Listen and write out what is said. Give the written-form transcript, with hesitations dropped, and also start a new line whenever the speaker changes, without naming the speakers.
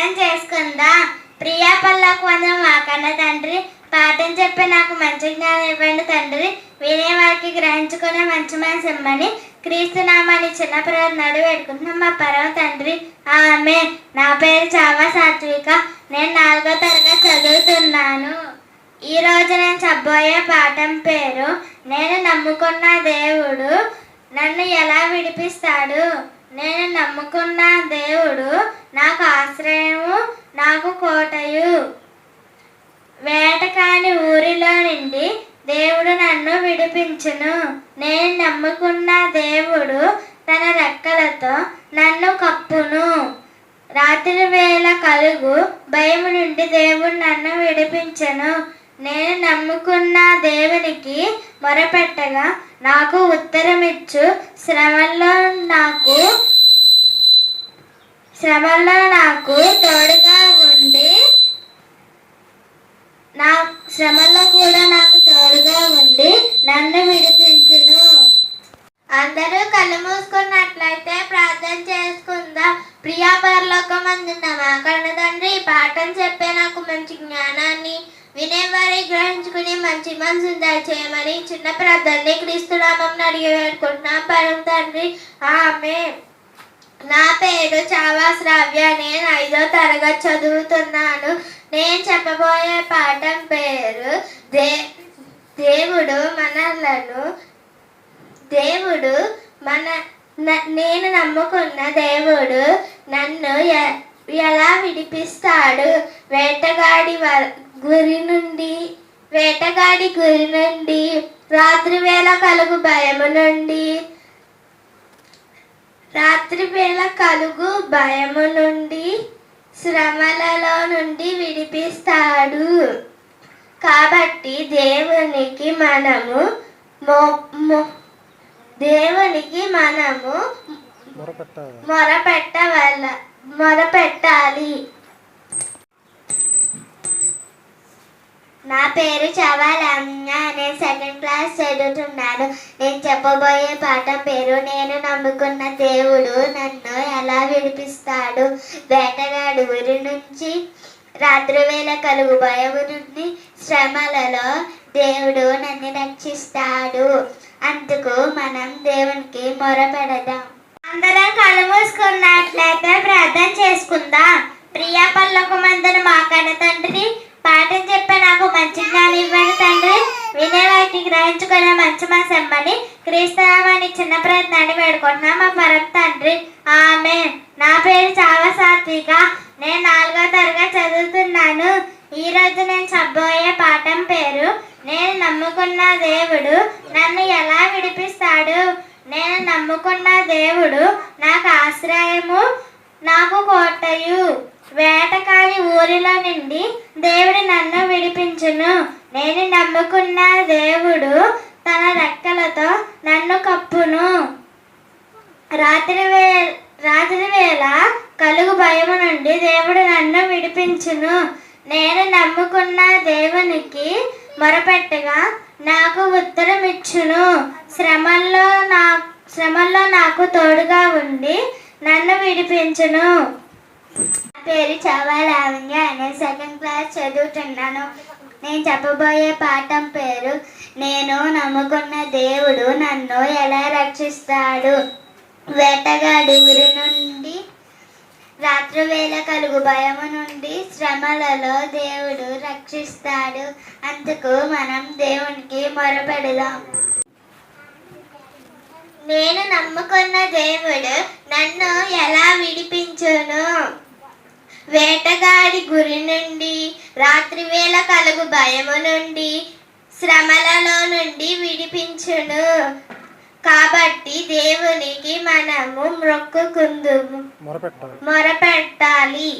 ప్రార్థన చేసుకుందాం. ప్రియా పల్లకు వందనం మా కన్న తండ్రి, పాఠం చెప్పి నాకు మంచి జ్ఞానం ఇవ్వండి తండ్రి. వినే వారికి గ్రహించుకునే మంచి మనసు ఇమ్మని క్రీస్తు నామాన్ని చిన్న ప్రార్థనలు పెట్టుకుంటున్నాం మా పరమ తండ్రి. ఆమె. నా పేరు చావా సాత్విక. నేను 4వ తరగతి చదువుతున్నాను. ఈరోజు నేను చెప్పబోయే పాఠం పేరు నేను నమ్ముకున్న దేవుడు నన్ను ఎలా విడిపిస్తాడు. నేను నమ్ముకున్న దేవుడు నాకు ఆశ్రయము, నాకు కోటయు. వేటకాని ఊరిలో నుండి దేవుడు నన్ను విడిపించును. నేను నమ్ముకున్న దేవుడు తన రెక్కలతో నన్ను కప్పును. రాత్రి వేళ కలుగు భయము నుండి దేవుడు నన్ను విడిపించెను. నేను నమ్ముకున్న దేవునికి మొరపెట్టగా నాకు ఉత్తరమిచ్చు. శ్రమల్లో నాకు తోడుగా ఉండి శ్రమల్లో కూడా నాకు తోడుగా ఉండి నన్ను విడిపించును. అందరూ కళ్ళు మూసుకున్నట్లయితే ప్రార్థన చేసుకుందాం. ప్రియా పరలోకమందున్న మా కన్న తండ్రి, ఈ పాఠం చెప్పే నాకు మంచి జ్ఞానాన్ని, వినేవారి గ్రహించుకుని మంచి మనసును దయచేయమని చిన్న ప్రార్థనని క్రీస్తు నామమున అడిగి వేడుకుంటున్నాం పరమ తండ్రి. ఆమేన్. నా పేరు చావా శ్రావ్య. నేను 5వ తరగతి చదువుతున్నాను. నేను చెప్పబోయే పాఠం పేరు నేను నమ్ముకున్న దేవుడు నన్ను ఎలా విడిపిస్తాడు. వేటగాడి గురి నుండి, రాత్రి వేళ కలుగు భయము నుండి, శ్రమలలో నుండి విడిపిస్తాడు. కాబట్టి దేవునికి మనము మొరపెట్టాలి. నా పేరు చవాలమ్య. నేను 2వ క్లాస్ చదువుతున్నాను. నేను చెప్పబోయే పాఠం పేరు నేను నమ్ముకున్న దేవుడు నన్ను ఎలా విడిపిస్తాడు. వేటగాడు ఊరి నుంచి, రాత్రి వేళ కలుగు భయము నుండి, శ్రమలలో దేవుడు నన్ను రక్షిస్తాడు. అందుకు మనం దేవునికి మొరపెడదాం. అందరం కళ్ళు మూసుకున్నట్లయితే ప్రార్థన చేసుకుందాం. ప్రియా పరలోకమందున్న మా కన్న తండ్రి, పాఠం చెప్పే నాకు మంచి జ్ఞానం ఇవ్వండి తండ్రి. వినేవారికి గ్రహించుకునే మంచి మనసు ఇమ్మని క్రీస్తు నామాన్ని చిన్న ప్రార్థనని వేడుకుంటున్నాం మా పరమ తండ్రి. ఆమేన్. నా పేరు చావా సాత్విక. నేను 4వ తరగతి చదువుతున్నాను. ఈరోజు నేను చెప్పబోయే పాఠం పేరు నేను నమ్ముకున్న దేవుడు నన్ను ఎలా విడిపిస్తాడు. నేను నమ్ముకున్న దేవుడు నాకు ఆశ్రయము, నాకు కోటయు. వేటకాని ఊరిలో నుండి దేవుడు నన్ను విడిపించును. నేను నమ్ముకున్న దేవుడు తన రెక్కలతో నన్ను కప్పును. రాత్రి వేళ కలుగు భయము నుండి దేవుడు నన్ను విడిపించును. నేను నమ్ముకున్న దేవునికి మొరపెట్టగా నాకు ఉత్తరమిచ్చును. శ్రమల్లో నాకు తోడుగా ఉండి నన్ను విడిపించును. నా పేరు చవాలావణ్య. నేను 2వ క్లాస్ చదువుతున్నాను. నేను చెప్పబోయే పాఠం పేరు నేను నమ్ముకున్న దేవుడు నన్ను ఎలా రక్షిస్తాడు. వేటగాడి ఊరి నుండి, రాత్రి వేళ కలుగు భయము నుండి, శ్రమలలో దేవుడు రక్షిస్తాడు. అందుకు మనం దేవునికి మొరపెడదాం. నేను నమ్ముకున్న దేవుడు నన్ను ఎలా విడిపించును. వేటగాడి గురి నుండి, రాత్రి వేళ కలుగు భయము నుండి, శ్రమలలో నుండి విడిపించును. కాబట్టి దేవునికి మనము మొరపెట్టాలి.